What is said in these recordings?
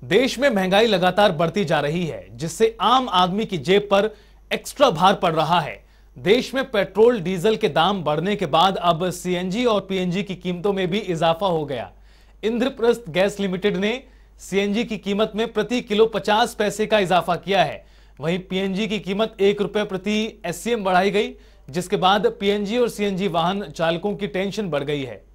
देश में महंगाई लगातार बढ़ती जा रही है, जिससे आम आदमी की जेब पर एक्स्ट्रा भार पड़ रहा है। देश में पेट्रोल डीजल के दाम बढ़ने के बाद अब सीएनजी और पीएनजी की कीमतों में भी इजाफा हो गया। इंद्रप्रस्थ गैस लिमिटेड ने सीएनजी की कीमत में प्रति किलो 50 पैसे का इजाफा किया है। वहीं पीएनजी की कीमत 1 रुपए प्रति एससीएम बढ़ाई गई, जिसके बाद पीएनजी और सीएनजी वाहन चालकों की टेंशन बढ़ गई है।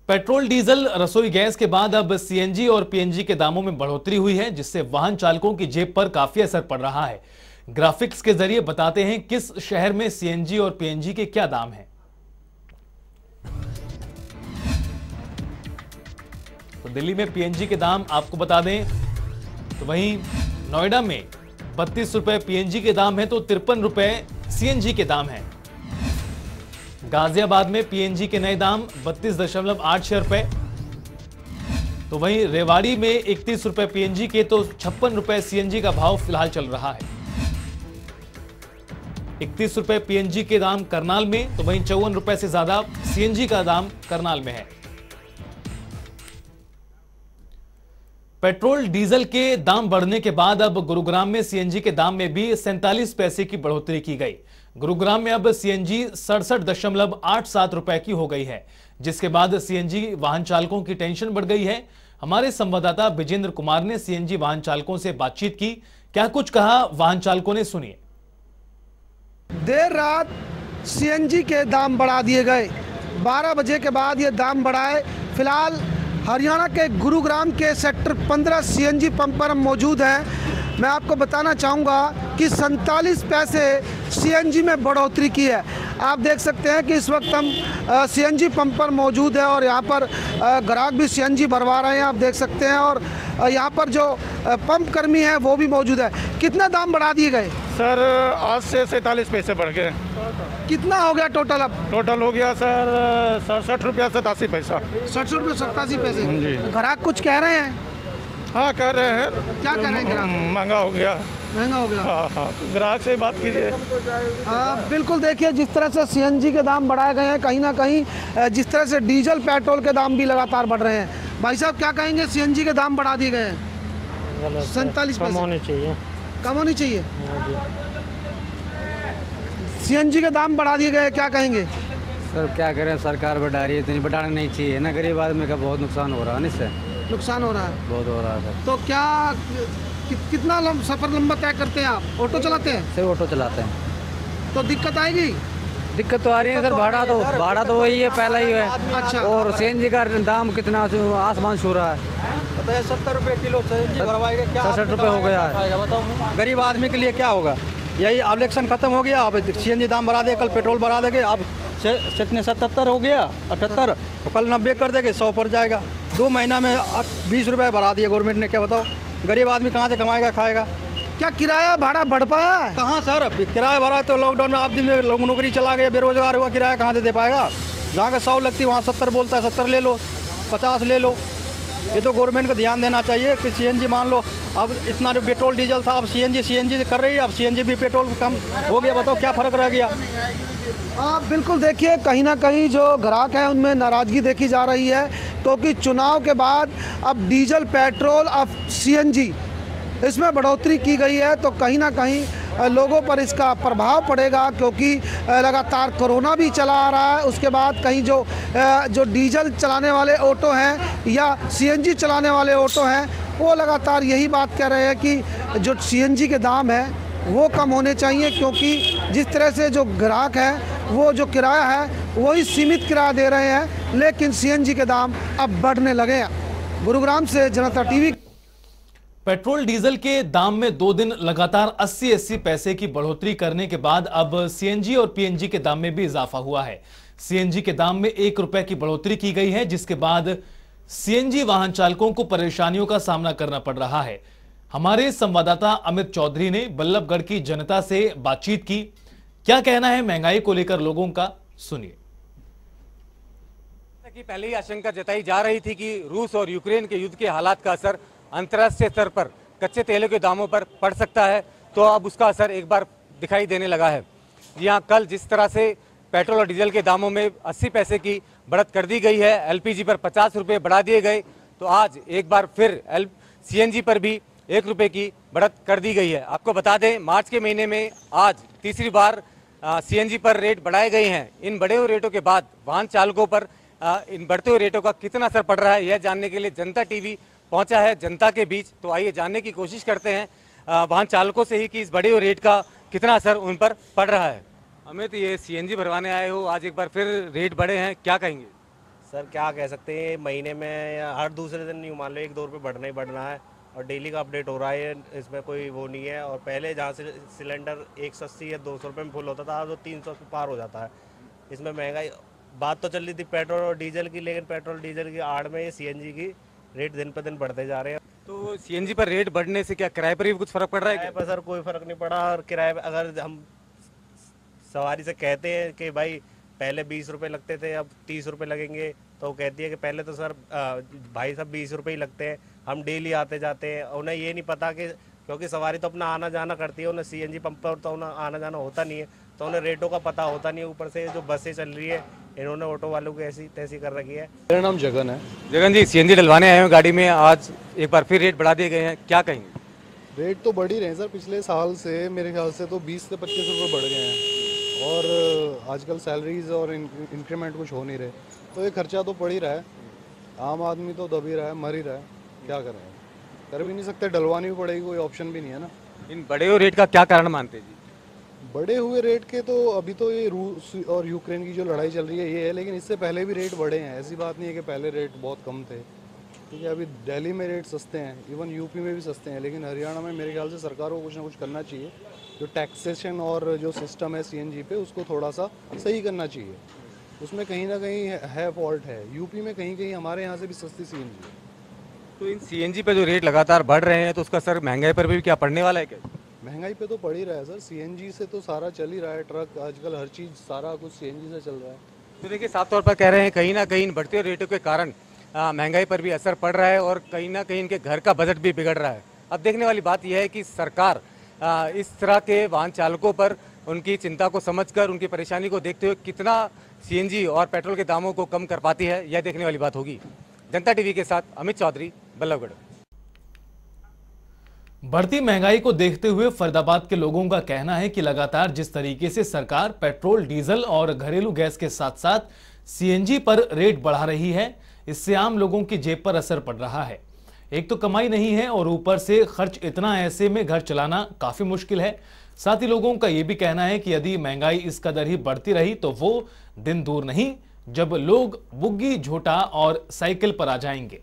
पेट्रोल डीजल रसोई गैस के बाद अब सीएनजी और पीएनजी के दामों में बढ़ोतरी हुई है, जिससे वाहन चालकों की जेब पर काफी असर पड़ रहा है। ग्राफिक्स के जरिए बताते हैं किस शहर में सीएनजी और पीएनजी के क्या दाम हैं। तो दिल्ली में पीएनजी के दाम आपको बता दें तो वहीं नोएडा में 32 रुपए पीएनजी के दाम है तो 53 रुपए सीएनजी के दाम है। गाजियाबाद में पीएनजी के नए दाम 32.86 रुपए, तो वहीं रेवाड़ी में 31 रुपए पीएनजी के तो 56 रुपए सीएनजी का भाव फिलहाल चल रहा है। 31 रुपए पीएनजी के दाम करनाल में, तो वहीं 54 रुपए से ज्यादा सीएनजी का दाम करनाल में है। पेट्रोल डीजल के दाम बढ़ने के बाद अब गुरुग्राम में सीएनजी के दाम में भी 47 पैसे की बढ़ोतरी की गई। गुरुग्राम में अब सीएनजी 67.87 रुपए की हो गई है, जिसके बाद सीएनजी वाहन चालकों की टेंशन बढ़ गई है। हमारे संवाददाता विजेंद्र कुमार ने सीएनजी वाहन चालकों से बातचीत की, क्या कुछ कहा वाहन चालकों ने, सुनिए। देर रात सीएनजी के दाम बढ़ा दिए गए, 12 बजे के बाद ये दाम बढ़ाए। फिलहाल हरियाणा के गुरुग्राम के सेक्टर 15 सीएनजी पंप पर हम मौजूद हैं। मैं आपको बताना चाहूँगा कि 47 पैसे सीएनजी में बढ़ोतरी की है। आप देख सकते हैं कि इस वक्त हम सीएनजी पंप पर मौजूद है और यहाँ पर ग्राहक भी सीएनजी भरवा रहे हैं, आप देख सकते हैं। और यहाँ पर जो पंप कर्मी है वो भी मौजूद है। कितना दाम बढ़ा दिए गए सर? आज से 47 पैसे बढ़ गए। कितना हो गया टोटल? अब टोटल हो गया सर 67 रुपया 87 पैसा। 67 रुपये 87 पैसे जी। ग्राहक कुछ कह रहे हैं? हाँ कह रहे हैं। क्या कह रहे हैं ग्राहक? महंगा हो गया। महंगा हो गया। हाँ, ग्राहक से बात कीजिए। बिल्कुल, देखिए जिस तरह से सीएनजी के दाम बढ़ाए गए हैं, कहीं ना कहीं जिस तरह से डीजल पेट्रोल के दाम भी लगातार बढ़ रहे हैं। भाई साहब क्या कहेंगे, सीएनजी के दाम बढ़ा दिए गए हैं? 47 कम होने चाहिए। कम होनी चाहिए। सीएनजी के दाम बढ़ा दिए गए, क्या कहेंगे? सर क्या करें, सरकार बढ़ा रही है, इतनी बढ़ाना नहीं चाहिए ना। गरीब आदमी का बहुत नुकसान हो रहा है, इससे नुकसान हो रहा है, बहुत हो रहा है। तो क्या कितना सफर लंबा तय करते हैं आप? ऑटो चलाते हैं? सिर्फ ऑटो चलाते हैं। तो दिक्कत आएगी? दिक्कत तो आ रही है सर। भाड़ा तो वही है, पहला ही है। अच्छा। और सीएनजी का दाम कितना आसमान छू रहा है। 70 रुपये किलो सीएनजी भरवाएंगे, क्या 67 रुपये हो गया है। बताओ गरीब आदमी के लिए क्या होगा? यही इलेक्शन खत्म हो गया, अब सीएनजी दाम बढ़ा दे, कल पेट्रोल बढ़ा देंगे। अब कितने 77 हो गया, 78, तो कल 90 कर देंगे, 100 पर जाएगा। 2 महीना में 20 रुपये बढ़ा दिए गवर्नमेंट ने। क्या बताओ गरीब आदमी कहाँ से कमाएगा खाएगा? क्या किराया भाड़ा बढ़ पाया है? कहाँ सर, किराया भरा तो लॉकडाउन में आदमी में लोग नौकरी चला गए, बेरोजगार हुआ, किराया कहाँ से दे पाएगा? जहाँ का 100 लगती वहाँ 70 बोलता है, 70 ले लो, 50 ले लो। ये तो गवर्नमेंट को ध्यान देना चाहिए कि सीएनजी मान लो, अब इतना जो पेट्रोल डीजल था, अब सीएनजी कर रही है, अब सीएनजी भी पेट्रोल कम हो गया। बताओ क्या फ़र्क रह गया? बिल्कुल, देखिए कहीं ना कहीं जो ग्राहक हैं उनमें नाराज़गी देखी जा रही है, क्योंकि चुनाव के बाद अब डीजल पेट्रोल अब सीएनजी इसमें बढ़ोतरी की गई है, तो कहीं ना कहीं लोगों पर इसका प्रभाव पड़ेगा, क्योंकि लगातार कोरोना भी चला आ रहा है। उसके बाद कहीं जो डीजल चलाने वाले ऑटो हैं या सीएनजी चलाने वाले ऑटो हैं, वो लगातार यही बात कह रहे हैं कि जो सीएनजी के दाम हैं वो कम होने चाहिए, क्योंकि जिस तरह से जो ग्राहक हैं वो जो किराया है वही सीमित किराया दे रहे हैं, लेकिन सीएनजी के दाम अब बढ़ने लगे हैं। गुरुग्राम से जनता टीवी। पेट्रोल डीजल के दाम में 2 दिन लगातार 80-80 पैसे की बढ़ोतरी करने के बाद अब सीएनजी और पीएनजी के दाम में भी इजाफा हुआ है। सीएनजी के दाम में 1 रुपए की बढ़ोतरी की गई है, जिसके बाद सीएनजी वाहन चालकों को परेशानियों का सामना करना पड़ रहा है। हमारे संवाददाता अमित चौधरी ने बल्लभगढ़ की जनता से बातचीत की, क्या कहना है महंगाई को लेकर लोगों का, सुनिए। कि पहले ही आशंका जताई जा रही थी कि रूस और यूक्रेन के युद्ध के हालात का असर अंतर्राष्ट्रीय स्तर पर कच्चे तेलों के दामों पर पड़ सकता है, तो अब उसका असर एक बार दिखाई देने लगा है। यहाँ कल जिस तरह से पेट्रोल और डीजल के दामों में 80 पैसे की बढ़त कर दी गई है। एलपीजी पर 50 रुपये बढ़ा दिए गए, तो आज एक बार फिर सीएनजी पर भी 1 रुपये की बढ़त कर दी गई है। आपको बता दें, मार्च के महीने में आज तीसरी बार सीएनजी पर रेट बढ़ाए गए हैं। इन बढ़े हुए रेटों के बाद वाहन चालकों पर इन बढ़ते हुए रेटों का कितना असर पड़ रहा है, यह जानने के लिए जनता टीवी पहुंचा है जनता के बीच। तो आइए जानने की कोशिश करते हैं वाहन चालकों से ही कि इस बढ़े हुए रेट का कितना असर उन पर पड़ रहा है। अमित, ये सीएनजी भरवाने आए हो, आज एक बार फिर रेट बढ़े हैं, क्या कहेंगे? सर क्या कह सकते हैं, महीने में या हर दूसरे दिन नहीं, मान लो 1-2 रुपये बढ़ना ही बढ़ना है और डेली का अपडेट हो रहा है, इसमें कोई वो नहीं है। और पहले जहाँ से सिलेंडर 180 या 200 रुपये में फुल होता था, आज वो 300 से पार हो जाता है। इसमें महंगाई बात तो चल रही थी पेट्रोल और डीजल की, लेकिन पेट्रोल डीजल की आड़ में ये सीएनजी की रेट दिन पे दिन बढ़ते जा रहे हैं। तो सीएनजी पर रेट बढ़ने से क्या किराए पर भी कुछ फर्क पड़ रहा है? किराए पर सर कोई फर्क नहीं पड़ा। और किराए अगर हम सवारी से कहते हैं कि भाई पहले 20 रुपये लगते थे, अब 30 रुपये लगेंगे, तो वो कहती है कि पहले तो सर भाई साहब 20 रुपये ही लगते हैं, हम डेली आते जाते हैं। उन्हें ये नहीं पता कि क्योंकि सवारी तो अपना आना जाना करती है, उन्हें सीएनजी पंप पर तो उन्हें आना जाना होता नहीं है, तो उन्हें रेटों का पता होता नहीं है। ऊपर से जो बसें चल रही है, इन्होंने ऑटो वालों की ऐसी तैसी कर रखी है। मेरा नाम जगन है। जगन जी, सीएनजी डलवाने आए हो गाड़ी में, आज एक बार फिर रेट बढ़ा दिए गए हैं, क्या कहेंगे? रेट तो बढ़ ही रहे हैं सर, पिछले साल से मेरे ख्याल से तो 20 से 25 रुपये बढ़ गए हैं और आजकल सैलरीज और इंक्रीमेंट कुछ हो नहीं रहे, तो ये खर्चा तो पड़ ही रहा है। आम आदमी तो दब ही रहा है, मर ही रहा है, क्या करें, कर भी नहीं सकते, डलवानी भी पड़ेगी, कोई ऑप्शन भी नहीं है ना। इन बढ़े हुए रेट का क्या कारण मानते हैं जी? बढ़े हुए रेट के तो अभी तो ये रूस और यूक्रेन की जो लड़ाई चल रही है ये है, लेकिन इससे पहले भी रेट बढ़े हैं। ऐसी बात नहीं है कि पहले रेट बहुत कम थे, क्योंकि अभी दिल्ली में रेट सस्ते हैं, इवन यूपी में भी सस्ते हैं, लेकिन हरियाणा में मेरे ख्याल से सरकार को कुछ ना कुछ करना चाहिए। जो टैक्सेशन और जो सिस्टम है सीएनजी पे, उसको थोड़ा सा सही करना चाहिए। उसमें कहीं ना कहीं है फॉल्ट है। यूपी में कहीं कहीं हमारे यहाँ से भी सस्ती सीएनजी है। तो इन सीएनजी पे जो रेट लगातार बढ़ रहे हैं, तो उसका असर महंगाई पर भी क्या पड़ने वाला है क्या? महंगाई पे तो पड़ ही रहा है सर, सीएनजी से तो सारा चल ही रहा है, ट्रक आजकल हर चीज़ सारा कुछ सीएनजी से चल रहा है। तो देखिए, साफ तौर पर कह रहे हैं कहीं ना कहीं इन बढ़ते हुए रेटों के कारण महंगाई पर भी असर पड़ रहा है और कहीं ना कहीं इनके घर का बजट भी बिगड़ रहा है। अब देखने वाली बात यह है कि सरकार इस तरह के वाहन चालकों पर उनकी चिंता को समझकर, उनकी परेशानी को देखते हुए कितना सीएनजी और पेट्रोल के दामों को कम कर पाती है, यह देखने वाली बात होगी। जनता टीवी के साथ अमित चौधरी, बल्लभगढ़। बढ़ती महंगाई को देखते हुए फरीदाबाद के लोगों का कहना है कि लगातार जिस तरीके से सरकार पेट्रोल, डीजल और घरेलू गैस के साथ साथ सीएनजी पर रेट बढ़ा रही है, इससे आम लोगों की जेब पर असर पड़ रहा है। एक तो कमाई नहीं है और ऊपर से खर्च इतना, ऐसे में घर चलाना काफी मुश्किल है। साथ ही लोगों का यह भी कहना है कि यदि महंगाई इस कदर ही बढ़ती रही तो वो दिन दूर नहीं जब लोग बुग्गी, झोटा और साइकिल पर आ जाएंगे।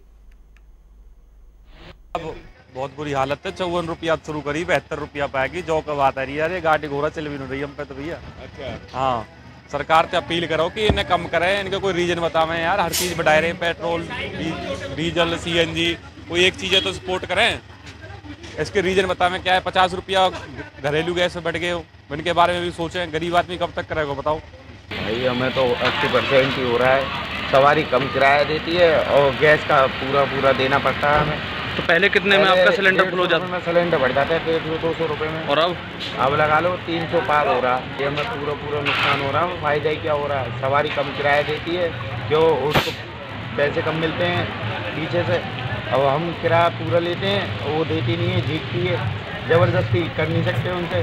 अब बहुत बुरी हालत है। 54 रुपया शुरू करी, 72 रुपया पाएगी, जो का बात आ रही है। अरे गाड़ी घोड़ा चल भी नहीं रही हम पे तो भैया। अच्छा हाँ, सरकार से अपील करो कि इन्हें कम करें, इनका कोई रीजन बतावें यार। हर चीज़ बढ़ा रहे हैं, पेट्रोल, डीजल, सीएनजी, कोई एक चीज़ है तो सपोर्ट करें। इसके रीजन बतावें क्या है। 50 रुपया घरेलू गैस में बढ़ गए, इनके बारे में भी सोचें। गरीब आदमी कब तक करेगा बताओ भाई। हमें तो 80% ही हो रहा है, सवारी कम किराया देती है और गैस का पूरा देना पड़ता है हमें। तो पहले कितने में आपका सिलेंडर फुल हो जाता है? सिलेंडर बढ़ जाता है 150-200 रुपये में, और अब लगा लो 300 पार हो रहा है। ये हमें पूरा नुकसान हो रहा है। फायदा ही क्या हो रहा है, सवारी कम किराया देती है, जो उसको पैसे कम मिलते हैं पीछे से। अब हम किराया पूरा लेते हैं, वो देती नहीं है, जीतती है, ज़बरदस्ती कर नहीं सकते उनसे।